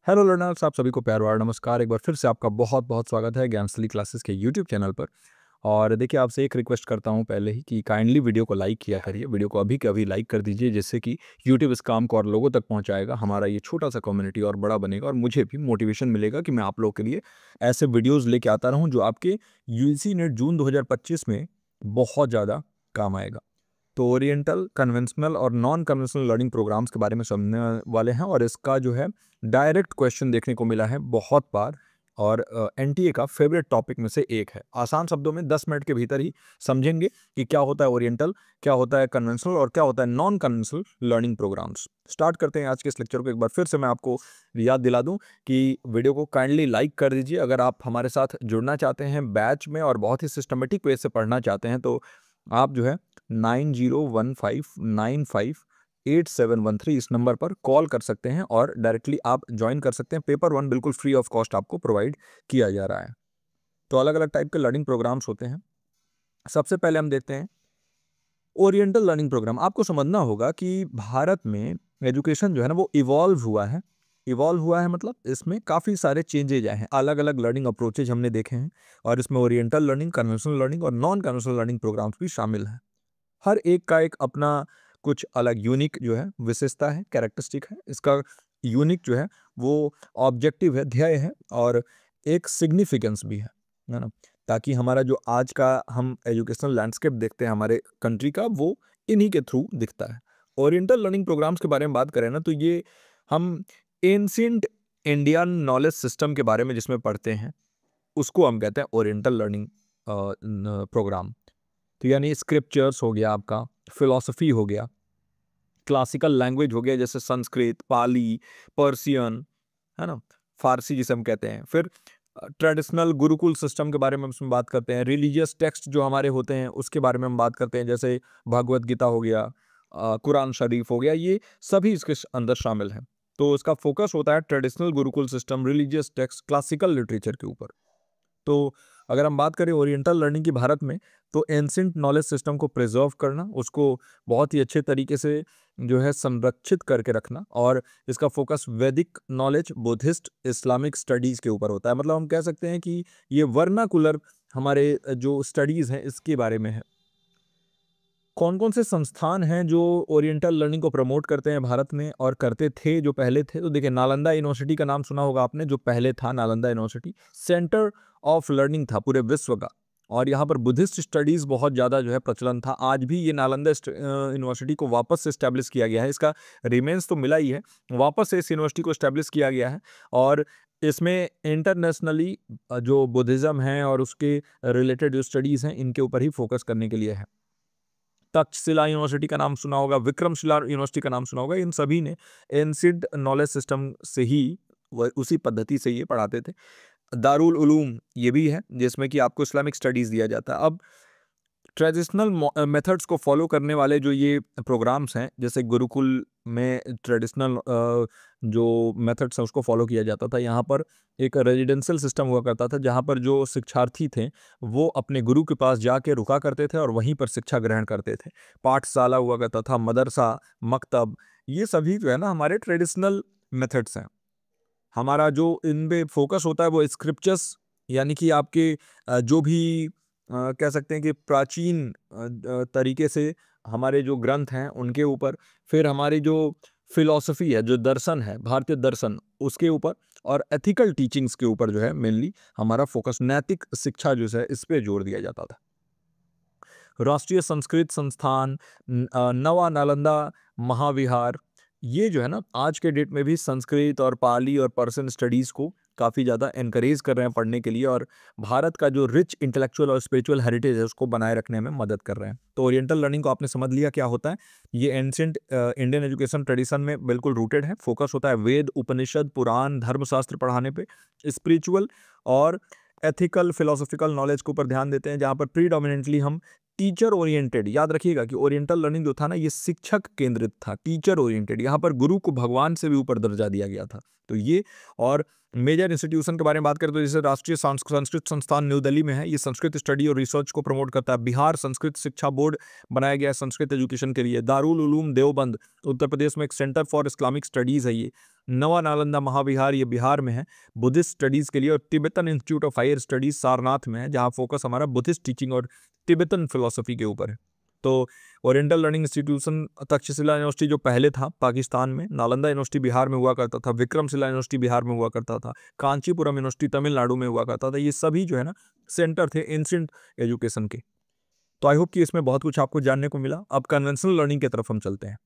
Hello learners, आप सभी को प्यार भरा नमस्कार। एक बार फिर से आपका बहुत बहुत स्वागत है ज्ञानस्थली क्लासेस के यूट्यूब चैनल पर। और देखिए, आपसे एक रिक्वेस्ट करता हूं पहले ही कि काइंडली वीडियो को लाइक किया करिए। वीडियो को अभी के अभी लाइक कर दीजिए, जिससे कि यूट्यूब इस काम को और लोगों तक पहुंचाएगा। हमारा ये छोटा सा कम्युनिटी और बड़ा बनेगा और मुझे भी मोटिवेशन मिलेगा कि मैं आप लोगों के लिए ऐसे वीडियोज़ लेके आता रहूँ जो आपके यूजीसी नेट जून 2025 में बहुत ज़्यादा काम आएगा। तो ओरिएंटल, कन्वेंशनल और नॉन कन्वेंशनल लर्निंग प्रोग्राम्स के बारे में समझने वाले हैं। और इसका जो है डायरेक्ट क्वेश्चन देखने को मिला है बहुत बार, और एनटीए का फेवरेट टॉपिक में से एक है। आसान शब्दों में 10 मिनट के भीतर ही समझेंगे कि क्या होता है ओरिएंटल, क्या होता है कन्वेंशनल और क्या होता है non conventional learning programs. Start करते हैं आज के इस लेक्चर को। एक बार फिर से मैं आपको याद दिला दूं कि वीडियो को काइंडली लाइक कर दीजिए। अगर आप हमारे साथ जुड़ना चाहते हैं बैच में और बहुत ही सिस्टमेटिक वे से पढ़ना चाहते हैं, तो आप जो है 9015958713 इस नंबर पर कॉल कर सकते हैं और डायरेक्टली आप ज्वाइन कर सकते हैं। पेपर 1 बिल्कुल फ्री ऑफ कॉस्ट आपको प्रोवाइड किया जा रहा है। तो अलग अलग टाइप के लर्निंग प्रोग्राम्स होते हैं। सबसे पहले हम देखते हैं ओरिएंटल लर्निंग प्रोग्राम। आपको समझना होगा कि भारत में एजुकेशन जो है ना वो इवॉल्व हुआ है। इवॉल्व हुआ है मतलब इसमें काफ़ी सारे चेंजेज आए हैं, अलग अलग लर्निंग अप्रोचेज हमने देखे हैं, और इसमें ओरिएंटल लर्निंग, कन्वेंशनल लर्निंग और नॉन कन्वेंशनल लर्निंग प्रोग्राम्स भी शामिल हैं। हर एक का एक अपना कुछ अलग यूनिक जो है विशेषता है, कैरेक्टरिस्टिक है। इसका यूनिक जो है वो ऑब्जेक्टिव है, ध्येय है, और एक सिग्निफिकेंस भी है ना। ताकि हमारा जो आज का हम एजुकेशनल लैंडस्केप देखते हैं हमारे कंट्री का, वो इन्हीं के थ्रू दिखता है। ओरिएंटल लर्निंग प्रोग्राम्स के बारे में बात करें ना, तो ये हम एंशिएंट इंडियन नॉलेज सिस्टम के बारे में जिसमें पढ़ते हैं, उसको हम कहते हैं ओरिएंटल लर्निंग प्रोग्राम। तो यानी स्क्रिप्चर्स हो गया, आपका फिलॉसफी हो गया, क्लासिकल लैंग्वेज हो गया जैसे संस्कृत, पाली, पर्शियन, है ना, फारसी जिसे हम कहते हैं। फिर ट्रेडिशनल गुरुकुल सिस्टम के बारे में हम इसमें बात करते हैं। रिलीजियस टेक्स्ट जो हमारे होते हैं उसके बारे में हम बात करते हैं, जैसे भगवत गीता हो गया, कुरान शरीफ हो गया, ये सभी इसके अंदर शामिल हैं। तो इसका फोकस होता है traditional Gurukul system, religious text, classical literature के ऊपर। तो अगर हम बात करें ओरिएंटल लर्निंग की भारत में, तो एंशिएंट नॉलेज सिस्टम को प्रिजर्व करना, उसको बहुत ही अच्छे तरीके से जो है संरक्षित करके रखना, और इसका फोकस वैदिक नॉलेज, बुद्धिस्ट, इस्लामिक स्टडीज़ के ऊपर होता है। मतलब हम कह सकते हैं कि ये वर्नाकुलर हमारे जो स्टडीज़ हैं इसके बारे में है। कौन कौन से संस्थान हैं जो ओरिएंटल लर्निंग को प्रमोट करते हैं भारत में और करते थे जो पहले थे? तो देखिए, नालंदा यूनिवर्सिटी का नाम सुना होगा आपने, जो पहले था Nalanda university, centre of learning था पूरे विश्व का। और यहाँ पर बुद्धिस्ट स्टडीज़ बहुत ज़्यादा जो है प्रचलन था। आज भी ये नालंदा यूनिवर्सिटी को वापस से इस्टेब्लिश किया गया है। इसका रिमेंस तो मिला ही है, वापस से इस यूनिवर्सिटी को इस्टेब्लिश किया गया है। और इसमें इंटरनेशनली जो बुद्धिज़्म है और उसके रिलेटेड जो स्टडीज़ हैं, इनके ऊपर ही फोकस करने के लिए है। तक्षशिला यूनिवर्सिटी का नाम सुना होगा, विक्रमशिला यूनिवर्सिटी का नाम सुना होगा। इन सभी ने एंशिएंट नॉलेज सिस्टम से ही उसी पद्धति से ये पढ़ाते थे। दारुल उलूम ये भी है, जिसमें कि आपको इस्लामिक स्टडीज़ दिया जाता है। अब ट्रेडिशनल मेथड्स को फॉलो करने वाले जो ये प्रोग्राम्स हैं, जैसे गुरुकुल में ट्रेडिशनल जो मेथड्स हैं उसको फॉलो किया जाता था। यहाँ पर एक रेजिडेंशियल सिस्टम हुआ करता था, जहाँ पर जो शिक्षार्थी थे वो अपने गुरु के पास जाके रुका करते थे और वहीं पर शिक्षा ग्रहण करते थे। पाठशाला हुआ करता था, मदरसा, मकतब, ये सभी जो है ना हमारे ट्रेडिशनल मेथड्स हैं। हमारा जो इनपे फोकस होता है वो स्क्रिप्चर्स, यानी कि आपके जो भी कह सकते हैं कि प्राचीन तरीके से हमारे जो ग्रंथ हैं उनके ऊपर, फिर हमारी जो फिलॉसफी है, जो दर्शन है, भारतीय दर्शन, उसके ऊपर, और एथिकल टीचिंग्स के ऊपर जो है मेनली हमारा फोकस, नैतिक शिक्षा जो है इस पे जोर दिया जाता था। राष्ट्रीय संस्कृत संस्थान, नवा नालंदा महाविहार, ये जो है ना आज के डेट में भी संस्कृत और पाली और पर्शियन स्टडीज़ को काफ़ी ज़्यादा एनकरेज कर रहे हैं पढ़ने के लिए, और भारत का जो रिच इंटेलेक्चुअल और स्पिरिचुअल हेरिटेज है उसको बनाए रखने में मदद कर रहे हैं। तो ओरिएंटल लर्निंग को आपने समझ लिया क्या होता है। ये एंशिएंट इंडियन एजुकेशन ट्रेडिशन में बिल्कुल रूटेड है। फोकस होता है वेद, उपनिषद, पुराण, धर्मशास्त्र पढ़ाने पे, स्पिरिचुअल और एथिकल फिलोसॉफिकल नॉलेज के ऊपर ध्यान देते हैं, जहाँ पर प्रीडोमिनेंटली हम टीचर ओरिएंटेड, याद रखिएगा कि ओरिएंटल लर्निंग जो था ना ये शिक्षक केंद्रित था, टीचर ओरिएंटेड। यहाँ पर गुरु को भगवान से भी ऊपर दर्जा दिया गया था। तो ये, और मेजर इंस्टीट्यूशन के बारे में बात करें तो जैसे राष्ट्रीय संस्कृत संस्थान न्यू दिल्ली में है, ये संस्कृत स्टडी और रिसर्च को प्रमोट करता है। बिहार संस्कृत शिक्षा बोर्ड बनाया गया है संस्कृत एजुकेशन के लिए। दारुल उलूम देवबंद उत्तर प्रदेश में एक सेंटर फॉर इस्लामिक स्टडीज़ है ये। नवा नालंदा महाविहार, ये बिहार में है बुद्धिस्ट स्टडीज़ के लिए, और Tibetan institute of higher studies Sarnath में है, जहाँ फोकस हमारा बुद्धिस्ट टीचिंग और तिब्बतन फिलोसफी के ऊपर है। तो oriental learning institution Takshashila university जो पहले था पाकिस्तान में, नालंदा यूनिवर्सिटी बिहार में हुआ करता था, विक्रमशिला यूनिवर्सिटी बिहार में हुआ करता था, कांचीपुरम यूनिवर्सिटी तमिलनाडु में हुआ करता था, ये सभी जो है ना सेंटर थे एंशिएंट एजुकेशन के। तो आई होप कि इसमें बहुत कुछ आपको जानने को मिला। अब कन्वेंशनल लर्निंग की तरफ हम चलते हैं।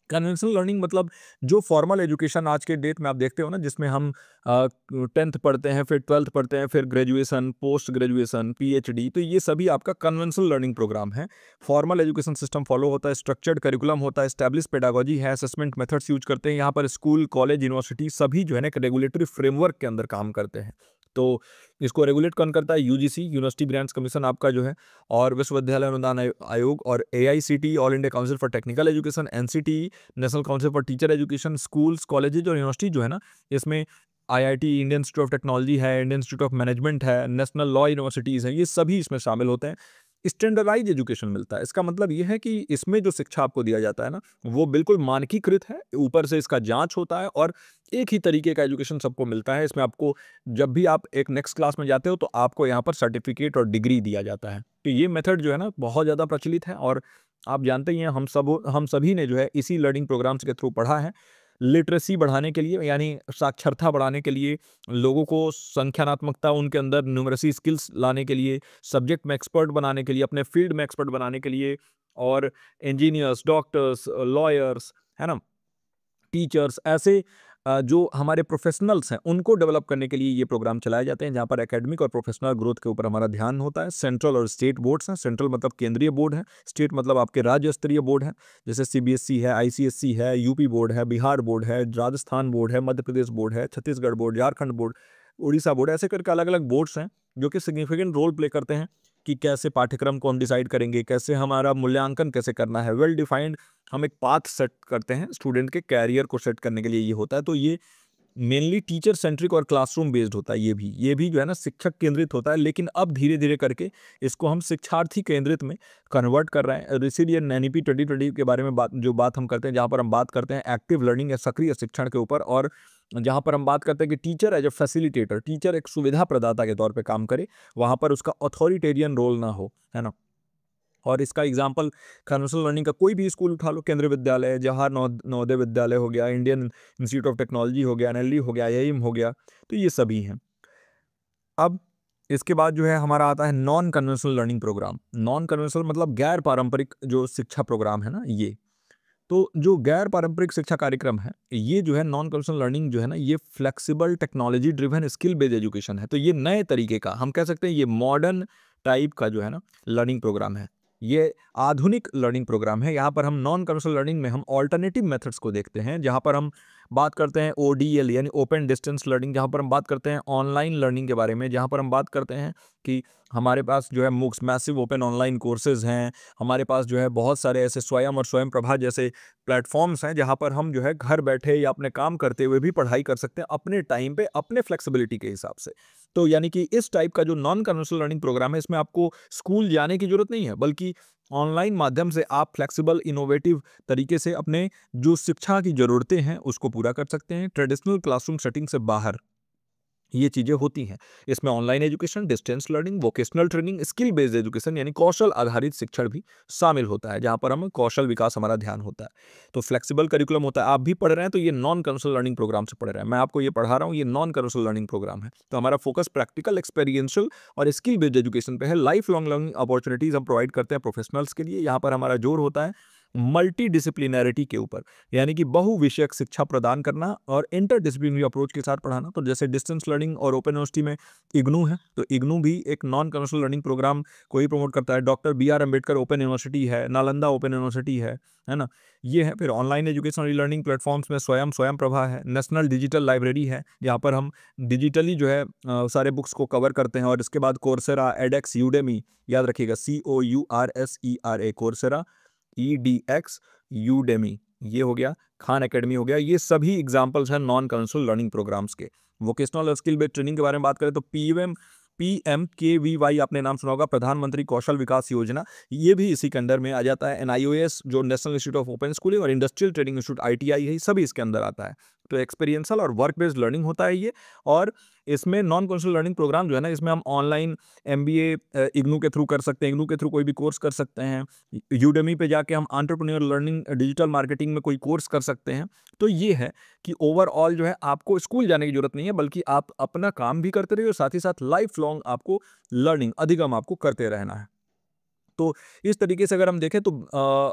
कन्वेंशनल लर्निंग मतलब जो फॉर्मल एजुकेशन आज के डेट में आप देखते हो ना, जिसमें हम 10th पढ़ते हैं, फिर 12th पढ़ते हैं, फिर ग्रेजुएशन, पोस्ट ग्रेजुएशन, पीएचडी, तो ये सभी आपका कन्वेंशनल लर्निंग प्रोग्राम है। फॉर्मल एजुकेशन सिस्टम फॉलो होता है, स्ट्रक्चर्ड करिकुलम होता है, एस्टैब्लिश पेडागोजी है, असेसमेंट मेथड्स यूज करते हैं। यहाँ पर स्कूल, कॉलेज, यूनिवर्सिटी सभी जो है ना एक रेगुलेटरी फ्रेमवर्क के अंदर काम करते हैं। तो इसको रेगुलेट कौन करता है? यूजीसी, यूनिवर्सिटी ग्रांट्स कमीशन आपका जो है, और विश्वविद्यालय अनुदान आयोग, और AICT, all India council for technical education, NCT, national council for teacher education, schools, colleges और यूनिवर्सिटी जो है ना, इसमें IIT, Indian institute of technology है, इंडियन इंस्टीट्यूट ऑफ मैनेजमेंट है, नेशनल लॉ यूनिवर्सिटीज़ हैं, ये सभी इसमें शामिल होते हैं। स्टैंडर्डाइज एजुकेशन मिलता है। इसका मतलब ये है कि इसमें जो शिक्षा आपको दिया जाता है ना, वो बिल्कुल मानकीकृत है, ऊपर से इसका जांच होता है, और एक ही तरीके का एजुकेशन सबको मिलता है। इसमें आपको जब भी आप एक नेक्स्ट क्लास में जाते हो तो आपको यहाँ पर सर्टिफिकेट और डिग्री दिया जाता है। तो ये मेथड जो है ना बहुत ज़्यादा प्रचलित है, और आप जानते ही हैं हम सभी ने जो है इसी लर्निंग प्रोग्राम्स के थ्रू पढ़ा है। लिटरेसी बढ़ाने के लिए, यानी साक्षरता बढ़ाने के लिए, लोगों को संख्यानात्मकता उनके अंदर न्यूमरेसी स्किल्स लाने के लिए, सब्जेक्ट में एक्सपर्ट बनाने के लिए, अपने फील्ड में एक्सपर्ट बनाने के लिए, और इंजीनियर्स, डॉक्टर्स, लॉयर्स, है ना, टीचर्स, ऐसे जो हमारे प्रोफेशनल्स हैं उनको डेवलप करने के लिए ये प्रोग्राम चलाए जाते हैं, जहाँ पर एकेडमिक और प्रोफेशनल ग्रोथ के ऊपर हमारा ध्यान होता है। सेंट्रल और स्टेट बोर्ड्स हैं। सेंट्रल मतलब केंद्रीय बोर्ड है, स्टेट मतलब आपके राज्य स्तरीय बोर्ड है, जैसे सीबीएसई है, आईसीएसई है, यूपी बोर्ड है, बिहार बोर्ड है, राजस्थान बोर्ड है, मध्य प्रदेश बोर्ड है, Chhattisgarh board, Jharkhand board, Orissa board, ऐसे करके अलग अलग बोर्ड्स हैं जो कि सिग्निफिकेंट रोल प्ले करते हैं कि कैसे पाठ्यक्रम को हम डिसाइड करेंगे, कैसे हमारा मूल्यांकन कैसे करना है। वेल डिफाइंड हम एक पाथ सेट करते हैं स्टूडेंट के कैरियर को सेट करने के लिए, ये होता है। तो ये मेनली टीचर सेंट्रिक और क्लासरूम बेस्ड होता है। ये भी जो है ना शिक्षक केंद्रित होता है, लेकिन अब धीरे धीरे करके इसको हम शिक्षार्थी केंद्रित में कन्वर्ट कर रहे हैं। इसीलिए एनईपी 2020 के बारे में बात हम करते हैं, जहाँ पर हम बात करते हैं एक्टिव लर्निंग या सक्रिय शिक्षण के ऊपर, और जहाँ पर हम बात करते हैं कि teacher as a facilitator, teacher एक सुविधा प्रदाता के तौर पर काम करे, वहाँ पर उसका अथॉरिटेरियन रोल ना हो, है ना। और इसका एग्जाम्पल कन्वेंशनल लर्निंग का कोई भी स्कूल उठा लो, केंद्रीय विद्यालय, जवाहर नवोदय विद्यालय हो गया, इंडियन इंस्टीट्यूट ऑफ टेक्नोलॉजी हो गया, एनएलई हो गया, एआईएम हो गया, तो ये सभी हैं। अब इसके बाद जो है हमारा आता है non conventional learning program. Non conventional मतलब गैर पारंपरिक जो शिक्षा प्रोग्राम है ना, ये तो जो गैर पारंपरिक शिक्षा कार्यक्रम है, ये जो है नॉन कन्वेंशनल लर्निंग जो है ना, ये flexible technology driven skill based education है। तो ये नए तरीके का, हम कह सकते हैं ये मॉडर्न टाइप का जो है ना लर्निंग प्रोग्राम है, ये आधुनिक लर्निंग प्रोग्राम है। यहाँ पर हम नॉन कन्वेंशनल लर्निंग में हम ऑल्टरनेटिव मेथड्स को देखते हैं, जहाँ पर हम बात करते हैं ओडीएल यानी ओपन डिस्टेंस लर्निंग, जहाँ पर हम बात करते हैं ऑनलाइन लर्निंग के बारे में, जहाँ पर हम बात करते हैं कि हमारे पास जो है MOOCs, massive open online courses हैं, हमारे पास जो है बहुत सारे ऐसे स्वयं और स्वयं प्रभा जैसे प्लेटफॉर्म्स हैं, जहाँ पर हम जो है घर बैठे या अपने काम करते हुए भी पढ़ाई कर सकते हैं अपने टाइम पे, अपने फ्लेक्सिबिलिटी के हिसाब से। तो यानी कि इस टाइप का जो नॉन कन्वेंशनल लर्निंग प्रोग्राम है, इसमें आपको स्कूल जाने की जरूरत नहीं है, बल्कि ऑनलाइन माध्यम से आप फ्लेक्सिबल इनोवेटिव तरीके से अपने जो शिक्षा की ज़रूरतें हैं उसको पूरा कर सकते हैं ट्रेडिशनल क्लासरूम सेटिंग से बाहर। ये चीज़ें होती हैं इसमें। Online education, distance learning, vocational training, skill based education यानी कौशल आधारित शिक्षण भी शामिल होता है, जहाँ पर हम कौशल विकास हमारा ध्यान होता है। तो फ्लेक्सिबल करिकुलम होता है। आप भी पढ़ रहे हैं तो ये नॉन कन्वेंशनल लर्निंग प्रोग्राम से पढ़ रहे हैं, मैं आपको ये पढ़ा रहा हूँ, ये नॉन कन्वेंशनल लर्निंग प्रोग्राम है। तो हमारा फोकस प्रैक्टिकल, एक्सपीरियंशियल और स्किल बेस्ड एजुकेशन पे है। लाइफ लॉन्ग लर्निंग अपॉर्चुनिटीज हम प्रोवाइड करते हैं प्रोफेशनल्स के लिए। यहाँ पर हमारा जोर होता है मल्टी डिसिप्लिनरिटी के ऊपर, यानी कि बहुविषयक शिक्षा प्रदान करना और इंटरडिसिप्लिनरी अप्रोच के साथ पढ़ाना। तो जैसे डिस्टेंस लर्निंग और ओपन यूनिवर्सिटी में इग्नू है, तो इग्नू भी एक नॉन कन्वेंशनल लर्निंग प्रोग्राम को ही प्रमोट करता है। Doctor BR Ambedkar open university है, नालंदा ओपन यूनिवर्सिटी है ना, ये है। फिर ऑनलाइन एजुकेशन लर्निंग प्लेटफॉर्म्स में स्वयं प्रभा है, नेशनल डिजिटल लाइब्रेरी है, यहाँ पर हम डिजिटली जो है सारे बुक्स को कवर करते हैं। और इसके बाद कोर्सेरा, एडेक्स, यूडेमी, याद रखिएगा COURSERA, कोर्सेरा, EDX, यूडेमी, ये हो गया, खान एकेडमी हो गया। ये सभी एग्जांपल्स हैं नॉन कन्वेंशनल लर्निंग प्रोग्राम्स के। वोकेशनल और स्किल बेस्ड ट्रेनिंग के बारे में बात करें तो PMKVY आपने नाम सुना होगा, प्रधानमंत्री कौशल विकास योजना, ये भी इसी के अंडर में आ जाता है। NIOS जो national institute of open schooling और इंडस्ट्रियल ट्रेनिंग इंस्टीट्यूट ITI है, सभी इसके अंदर आता है। तो एक्सपीरियंशियल और वर्क बेस्ड लर्निंग होता है ये। और इसमें नॉन कन्वेंशनल लर्निंग प्रोग्राम जो है ना, इसमें हम ऑनलाइन एमबीए इग्नू के थ्रू कर सकते हैं, इग्नू के थ्रू कोई भी कोर्स कर सकते हैं, यूडेमी पे जाके हम एंटरप्रेन्योर लर्निंग डिजिटल मार्केटिंग में कोई कोर्स कर सकते हैं। तो ये है कि ओवरऑल जो है आपको स्कूल जाने की जरूरत नहीं है, बल्कि आप अपना काम भी करते रहिए और साथ ही साथ लाइफ लॉन्ग आपको लर्निंग अधिगम आपको करते रहना है। तो इस तरीके से अगर हम देखें तो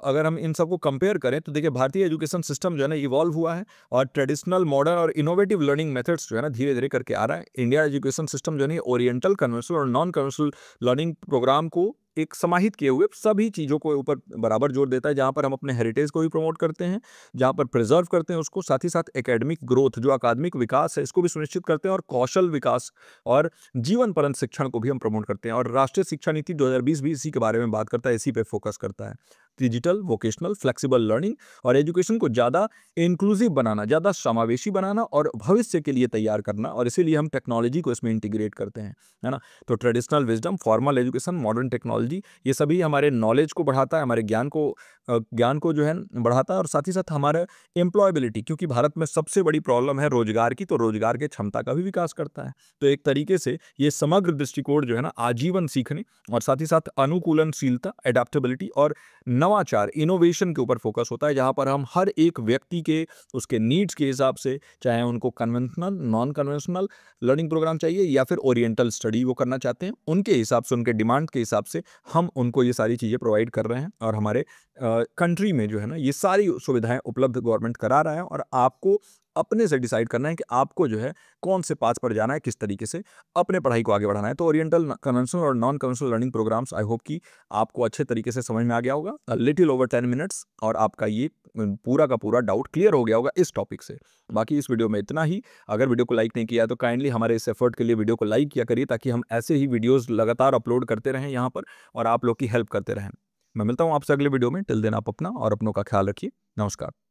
अगर हम इन सबको कंपेयर करें तो देखिए भारतीय एजुकेशन सिस्टम जो है ना इवॉल्व हुआ है, और ट्रेडिशनल मॉडर्न और इनोवेटिव लर्निंग मेथड्स जो है ना धीरे धीरे करके आ रहा है। इंडिया एजुकेशन सिस्टम जो है ना ओरिएंटल, कन्वेंशनल और नॉन कन्वेंशनल लर्निंग प्रोग्राम को एक समाहित किए हुए सभी चीज़ों को ऊपर बराबर जोर देता है, जहाँ पर हम अपने हेरिटेज को भी प्रमोट करते हैं, जहाँ पर प्रिजर्व करते हैं उसको, साथ ही साथ एकेडमिक ग्रोथ जो अकादमिक विकास है इसको भी सुनिश्चित करते हैं, और कौशल विकास और जीवन पर्यंत शिक्षण को भी हम प्रमोट करते हैं। और राष्ट्रीय शिक्षा नीति 2020 भी इसी के बारे में बात करता है, इसी पे फोकस करता है। डिजिटल, वोकेशनल, फ्लेक्सिबल लर्निंग और एजुकेशन को ज़्यादा इंक्लूसिव बनाना, ज़्यादा समावेशी बनाना और भविष्य के लिए तैयार करना, और इसीलिए हम टेक्नोलॉजी को इसमें इंटीग्रेट करते हैं, है ना। तो traditional wisdom, formal education, modern technology, ये सभी हमारे नॉलेज को बढ़ाता है, हमारे ज्ञान को जो है बढ़ाता है, और साथ ही साथ हमारे एम्प्लॉयबिलिटी, क्योंकि भारत में सबसे बड़ी प्रॉब्लम है रोजगार की, तो रोजगार के क्षमता का भी विकास करता है। तो एक तरीके से ये समग्र दृष्टिकोण जो है ना आजीवन सीखने और साथ ही साथ अनुकूलनशीलता, एडेप्टेबिलिटी और नवाचार, इनोवेशन के ऊपर फोकस होता है, जहां पर हम हर एक व्यक्ति के उसके नीड्स के हिसाब से, चाहे उनको conventional, non conventional learning program चाहिए या फिर ओरिएंटल स्टडी वो करना चाहते हैं, उनके हिसाब से, उनके डिमांड के हिसाब से हम उनको ये सारी चीज़ें प्रोवाइड कर रहे हैं। और हमारे कंट्री में जो है ना ये सारी सुविधाएं उपलब्ध गवर्नमेंट करा रहा है, और आपको अपने से डिसाइड करना है कि आपको जो है कौन से पाथ पर जाना है, किस तरीके से अपने पढ़ाई को आगे बढ़ाना है। तो ओरिएंटल, कन्वेंशनल और non conventional learning programs I hope कि आपको अच्छे तरीके से समझ में आ गया होगा, लिटिल ओवर 10 मिनट्स, और आपका ये पूरा का पूरा डाउट क्लियर हो गया होगा इस टॉपिक से। बाकी इस वीडियो में इतना ही। अगर वीडियो को लाइक नहीं किया तो काइंडली हमारे इस एफर्ट के लिए वीडियो को लाइक किया करिए, ताकि हम ऐसे ही वीडियोस लगातार अपलोड करते रहें यहाँ पर और आप लोग की हेल्प करते रहें। मैं मिलता हूँ आपसे अगले वीडियो में। टिल देन आप अपना और अपनों का ख्याल रखिए। नमस्कार।